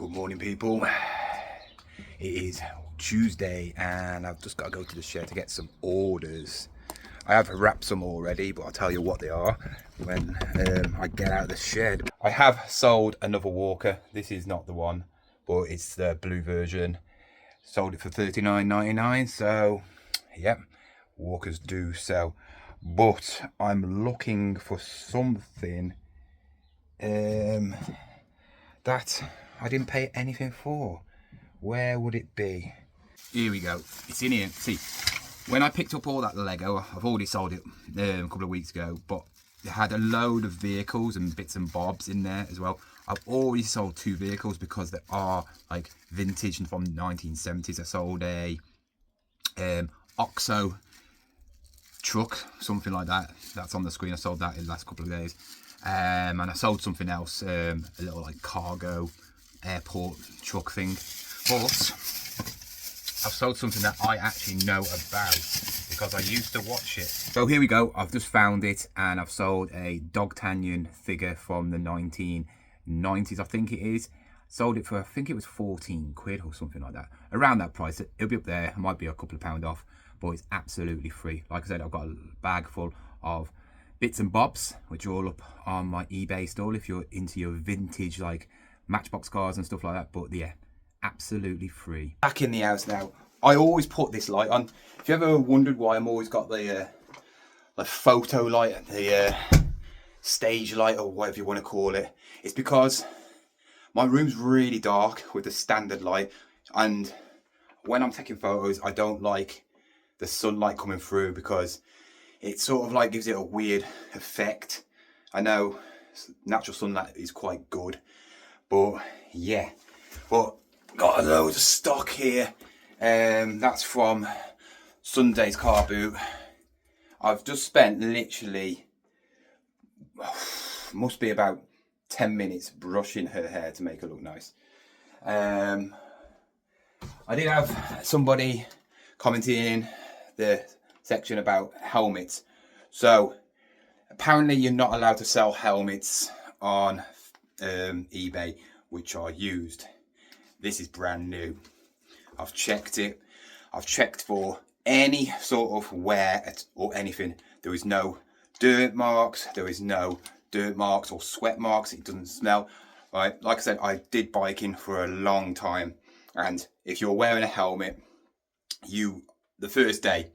Good morning, people. It is Tuesday and I've just got to go to the shed to get some orders. I have wrapped some already, but I'll tell you what they are when I get out of the shed. I have sold another walker. This is not the one, but it's the blue version. Sold it for $39.99, so yep, walkers do sell. But I'm looking for something that I didn't pay anything for. Where would it be? Here we go. It's in here. See, when I picked up all that Lego, I've already sold it a couple of weeks ago, but it had a load of vehicles and bits and bobs in there as well. I've already sold 2 vehicles because they are like vintage and from the 1970s. I sold a Oxo truck, something like that. That's on the screen. I sold that in the last couple of days. And I sold something else, a little like cargo airport truck thing. But I've sold something that I actually know about because I used to watch it. So here we go. I've just found it and I've sold a Dogtanian figure from the 1990s, I think it is. Sold it for, I think it was 14 quid or something like that. Around that price. It'll be up there. It might be a couple of pound off, but it's absolutely free. Like I said, I've got a bag full of bits and bobs, which are all up on my eBay store if you're into your vintage like Matchbox cars and stuff like that. But yeah, absolutely free. Back in the house now. I always put this light on. If you ever wondered why I'm always got the photo light, the stage light or whatever you want to call it, it's because my room's really dark with the standard light, and when I'm taking photos I don't like the sunlight coming through because it sort of like gives it a weird effect. I know natural sunlight is quite good, but yeah. But got a load of stock here. That's from Sunday's car boot. I've just spent literally, must be about 10 minutes brushing her hair to make her look nice. I did have somebody commenting in the section about helmets. So apparently you're not allowed to sell helmets on eBay which are used. This is brand new. I've checked it. I've checked for any sort of wear or anything. There is no dirt marks. There is no dirt marks or sweat marks. It doesn't smell. Right? Like I said, I did biking for a long time, and if you're wearing a helmet, the first day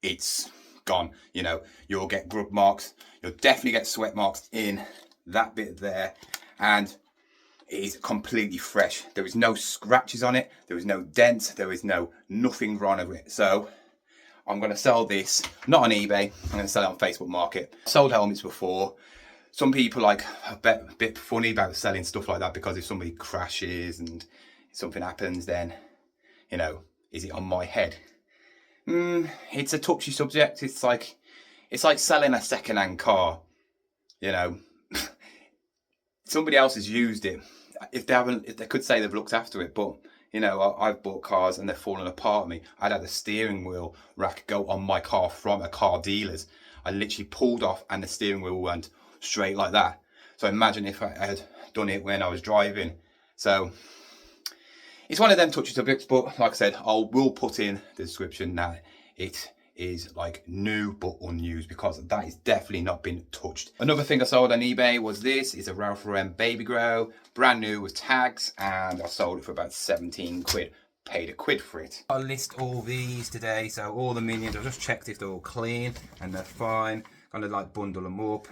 it's gone. You know, you'll get grub marks. You'll definitely get sweat marks in that bit there, and it is completely fresh. There is no scratches on it. There is no dents. There is nothing wrong with it. So I'm going to sell this, not on eBay. I'm going to sell it on Facebook Market. Sold helmets before. Some people like a bit funny about selling stuff like that because if somebody crashes and something happens, then, you know, is it on my head? It's a touchy subject. It's like selling a second-hand car. You know, somebody else has used it. If they could say they've looked after it, but you know, I've bought cars and they're falling apart on me. I'd had a steering wheel rack go on my car from a car dealer's. I literally pulled off and the steering wheel went straight like that. So imagine if I had done it when I was driving. So it's one of them touchy subjects, but like I said, will put in the description that it is like new but unused because that is definitely not been touched. Another thing I sold on eBay was this. It's a Ralph Lauren baby grow, brand new with tags, and I sold it for about 17 quid. Paid £1 for it. I'll list all these today, so all the minions, I've just checked if they're all clean and they're fine. Gonna like bundle them up.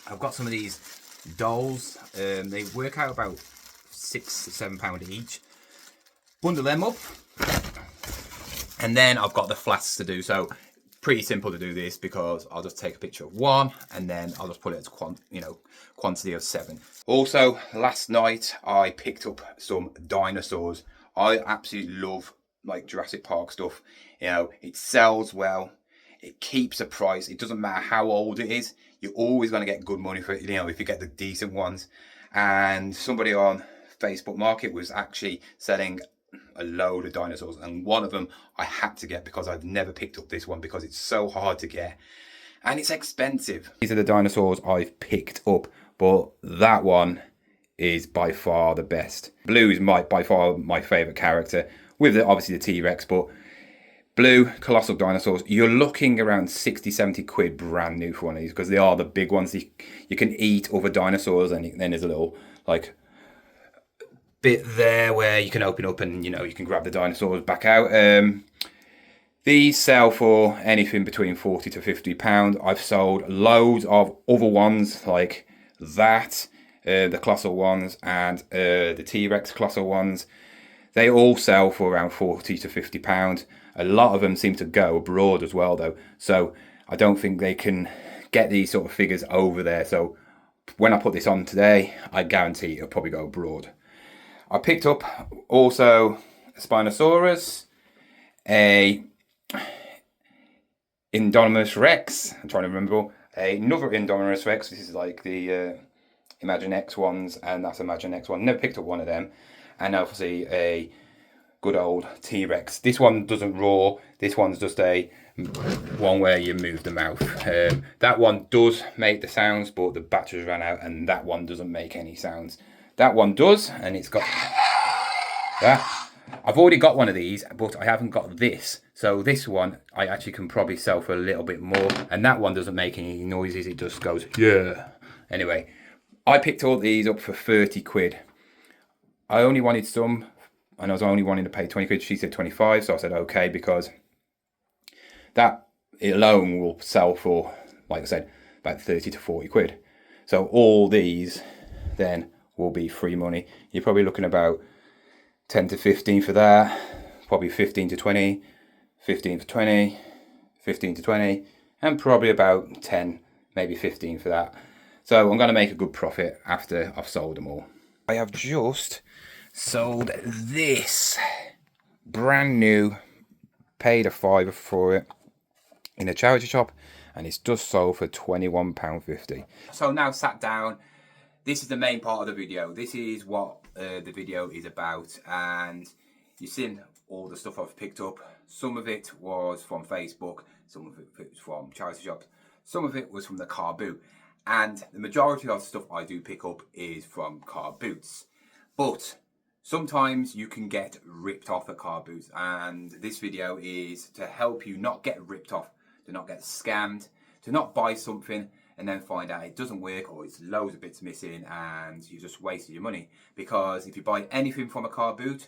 I've got some of these dolls. They work out about £6 to £7 each. Bundle them up. And then I've got the flats to do. So pretty simple to do this because I'll just take a picture of one and then I'll just put it as quantity of 7. Also, last night I picked up some dinosaurs. I absolutely love like Jurassic Park stuff. You know, it sells well. It keeps a price. It doesn't matter how old it is. You're always going to get good money for it, you know, if you get the decent ones. And somebody on Facebook Market was actually selling a load of dinosaurs, and one of them I had to get because I've never picked up this one because it's so hard to get and it's expensive. These are the dinosaurs I've picked up, but that one is by far the best. Blue is by far my favourite character, with obviously the T-Rex, but Blue, Colossal Dinosaurs, you're looking around 60, 70 quid brand new for one of these, because they are the big ones. You can eat other dinosaurs, and then there's a little, like, bit there where you can open up and, you know, you can grab the dinosaurs back out. These sell for anything between £40 to £50. I've sold loads of other ones, like that, the Colossal ones, and the T-Rex Colossal ones. They all sell for around £40 to £50. A lot of them seem to go abroad as well, though. So I don't think they can get these sort of figures over there. So when I put this on today, I guarantee it'll probably go abroad. I picked up also a Spinosaurus, a Indominus Rex. I'm trying to remember. Another Indominus Rex. This is like the Imagine X ones, and that's Imagine X one. Never picked up one of them. And obviously a good old T-Rex. This one doesn't roar. This one's just a one where you move the mouth. That one does make the sounds, but the batteries ran out, and that one doesn't make any sounds. That one does, and it's got that. I've already got one of these, but I haven't got this. So this one I actually can probably sell for a little bit more, and that one doesn't make any noises. It just goes, yeah. Anyway, I picked all these up for 30 quid. I only wanted some, and I was only wanting to pay 20 quid. She said 25, so I said okay, because that alone will sell for, like I said, about 30 to 40 quid. So all these then will be free money. You're probably looking about 10 to 15 for that, probably 15 to 20, 15 for 20, 15 to 20, and probably about 10, maybe 15 for that. So I'm going to make a good profit after I've sold them all. I have just sold this brand new, paid a £5 for it in a charity shop, and it's just sold for £21.50. So now sat down, this is the main part of the video. This is what the video is about, and you've seen all the stuff I've picked up. Some of it was from Facebook, some of it was from charity shops, some of it was from the car boot. And the majority of the stuff I do pick up is from car boots. But sometimes you can get ripped off at car boots. And this video is to help you not get ripped off, to not get scammed, to not buy something and then find out it doesn't work, or it's loads of bits missing and you just wasted your money. Because if you buy anything from a car boot,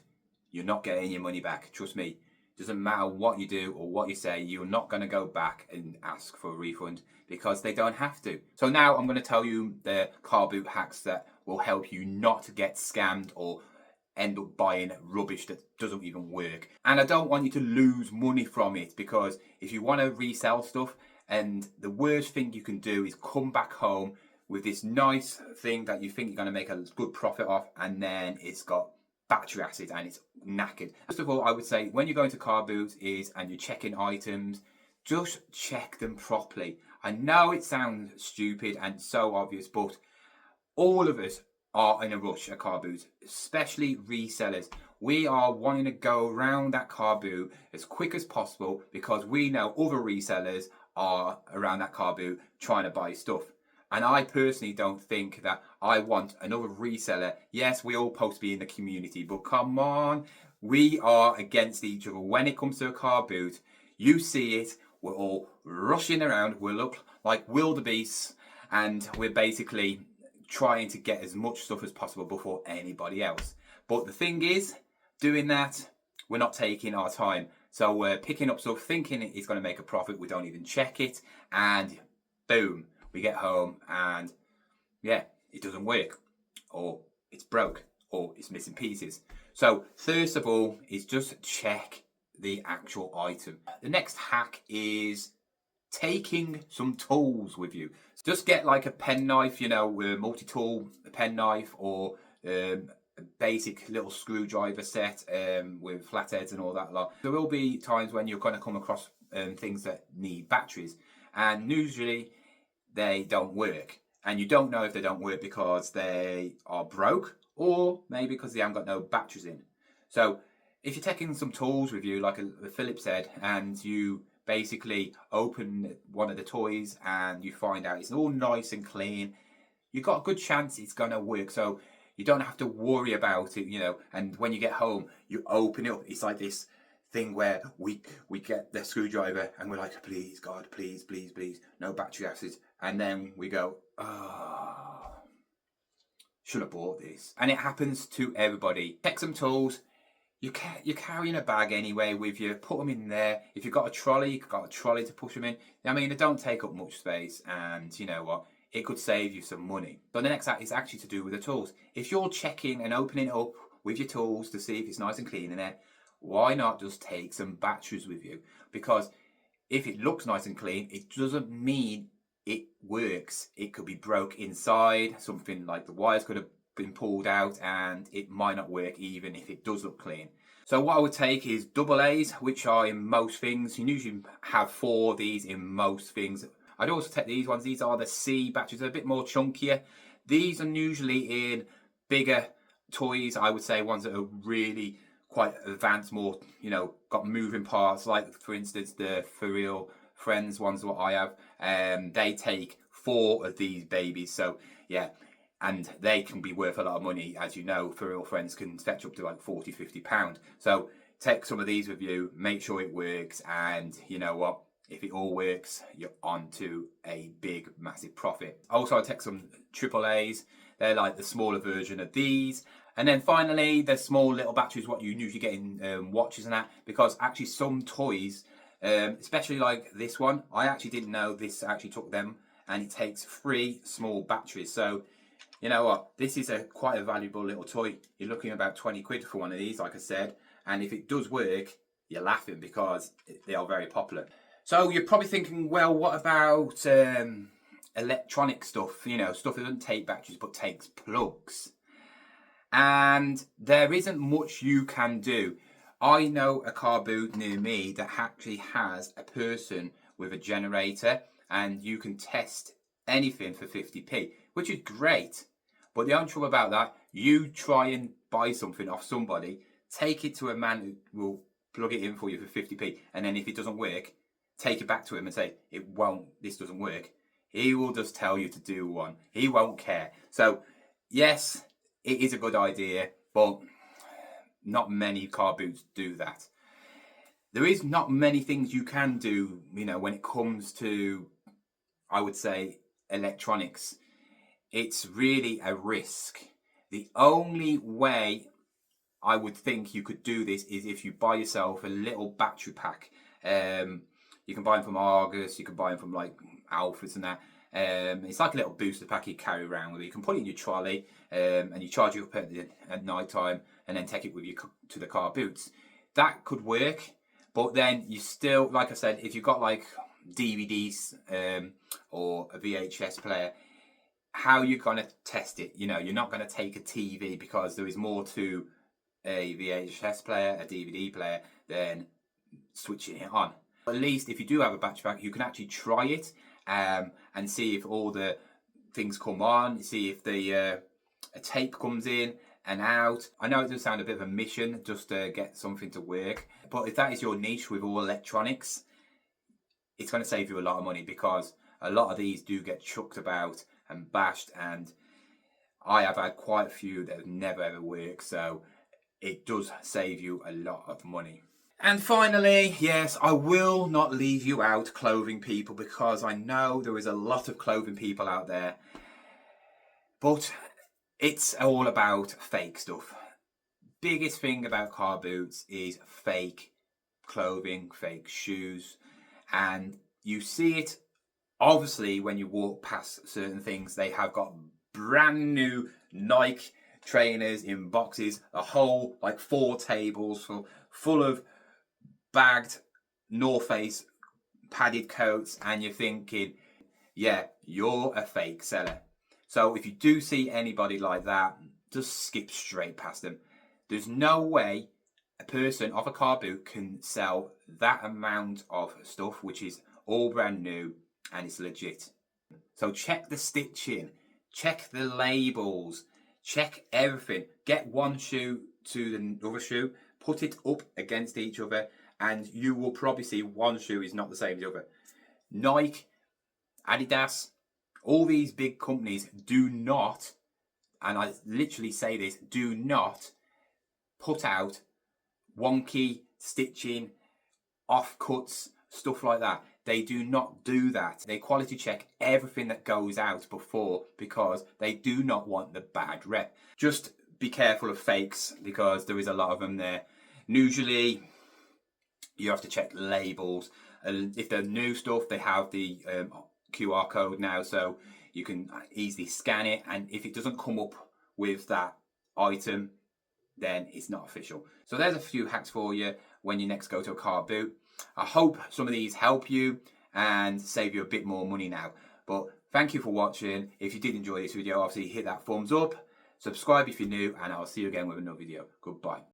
you're not getting your money back. Trust me. Doesn't matter what you do or what you say, you're not going to go back and ask for a refund, because they don't have to. So now I'm going to tell you the car boot hacks that will help you not to get scammed or end up buying rubbish that doesn't even work. And I don't want you to lose money from it, because if you want to resell stuff, and the worst thing you can do is come back home with this nice thing that you think you're going to make a good profit off, and then it's got battery acid and it's knackered. First of all, I would say when you're going to car boots and you're checking items, just check them properly. I know it sounds stupid and so obvious, but all of us are in a rush at car boots, especially resellers. We are wanting to go around that car boot as quick as possible, because we know other resellers are around that car boot trying to buy stuff. And I personally don't think that I want another reseller. Yes, we all supposed to be in the community, but come on, we are against each other. When it comes to a car boot, you see it, we're all rushing around, we look like wildebeests, and we're basically trying to get as much stuff as possible before anybody else. But the thing is, doing that, we're not taking our time. So we're picking up stuff, thinking it's going to make a profit, we don't even check it, and boom. We get home and yeah, it doesn't work, or it's broke, or it's missing pieces. So first of all is just check the actual item. The next hack is taking some tools with you. Just get like a penknife, you know, a multi-tool penknife, or a basic little screwdriver set with flatheads and all that lot. There will be times when you're going to come across things that need batteries, and usually they don't work, and you don't know if they don't work because they are broke, or maybe because they haven't got no batteries in. So if you're taking some tools with you, like the Phillips head, and you basically open one of the toys and you find out it's all nice and clean, you've got a good chance it's going to work. So You don't have to worry about it, you know. And when you get home, you open it up. It's like this thing where we get the screwdriver and we're like, please God, please, please, please, no battery acid. And then we go, oh, should have bought this. And it happens to everybody. Take some tools. You're carrying a bag anyway with you. Put them in there. If you've got a trolley, you've got a trolley to push them in. I mean, they don't take up much space, and you know what? It could save you some money. But the next act is actually to do with the tools. If you're checking and opening it up with your tools to see if it's nice and clean in there, why not just take some batteries with you? Because if it looks nice and clean, it doesn't mean it works. It could be broke inside. Something like the wires could have been pulled out and it might not work even if it does look clean. So what I would take is double A's, which are in most things. You usually have 4 of these in most things. I'd also take these ones. These are the C batteries. They're a bit more chunkier. These are usually in bigger toys. I would say ones that are really quite advanced, more, you know, got moving parts. Like for instance, the For Real Friends ones, what I have. They take 4 of these babies. So yeah. And they can be worth a lot of money. As you know, For Real Friends can fetch up to like £40–50. So take some of these with you, make sure it works, and you know what? If it all works, you're on to a big, massive profit. Also, I take some AAAs. They're like the smaller version of these. And then finally, the small little batteries, what you usually get in watches and that, because actually some toys, especially like this one, I actually didn't know this actually took them, and it takes 3 small batteries. So you know what? This is quite a valuable little toy. You're looking about 20 quid for one of these, like I said. And if it does work, you're laughing because they are very popular. So you're probably thinking, well, what about electronic stuff? You know, stuff that doesn't take batteries but takes plugs. And there isn't much you can do. I know a car boot near me that actually has a person with a generator, and you can test anything for 50p, which is great. But the only trouble about that, you try and buy something off somebody, take it to a man who will plug it in for you for 50p, and then if it doesn't work, take it back to him and say, this doesn't work. He will just tell you to do one. He won't care. So yes, it is a good idea, but not many car boots do that. There is not many things you can do, you know, when it comes to, I would say, electronics. It's really a risk. The only way I would think you could do this is if you buy yourself a little battery pack. You can buy them from Argos, you can buy them from like Alphas and that. It's like a little booster pack you carry around with you. You can put it in your trolley and you charge it up at night time and then take it with you to the car boots. That could work, but then you still, like I said, if you've got like DVDs or a VHS player, how are you going to test it? You know, you're not going to take a TV because there is more to a VHS player, a DVD player, than switching it on. At least if you do have a battery pack, you can actually try it and see if all the things come on, see if the a tape comes in and out. I know it does sound a bit of a mission just to get something to work, but if that is your niche with all electronics, it's going to save you a lot of money, because a lot of these do get chucked about and bashed, and I have had quite a few that have never ever worked, so it does save you a lot of money. And finally, yes, I will not leave you out, clothing people, because I know there is a lot of clothing people out there, but it's all about fake stuff. Biggest thing about car boots is fake clothing, fake shoes, and you see it obviously when you walk past certain things. They have got brand new Nike trainers in boxes, a whole like 4 tables full of bagged North Face padded coats, and you're thinking, yeah, you're a fake seller. So if you do see anybody like that, just skip straight past them. There's no way a person of a car boot can sell that amount of stuff, which is all brand new and it's legit. So check the stitching, check the labels, check everything. Get one shoe to the other shoe, put it up against each other, and you will probably see one shoe is not the same as the other. Nike, Adidas, all these big companies do not and I literally say this, do not put out wonky stitching, offcuts, stuff like that. They do not do that. They quality check everything that goes out before, because they do not want the bad rep. Just be careful of fakes, because there is a lot of them there. Usually you have to check labels, and if they're new stuff, they have the QR code now, so you can easily scan it, and if it doesn't come up with that item, then it's not official. So there's a few hacks for you when you next go to a car boot. I hope some of these help you and save you a bit more money now. But thank you for watching. If you did enjoy this video, obviously hit that thumbs up, subscribe if you're new, and I'll see you again with another video. Goodbye.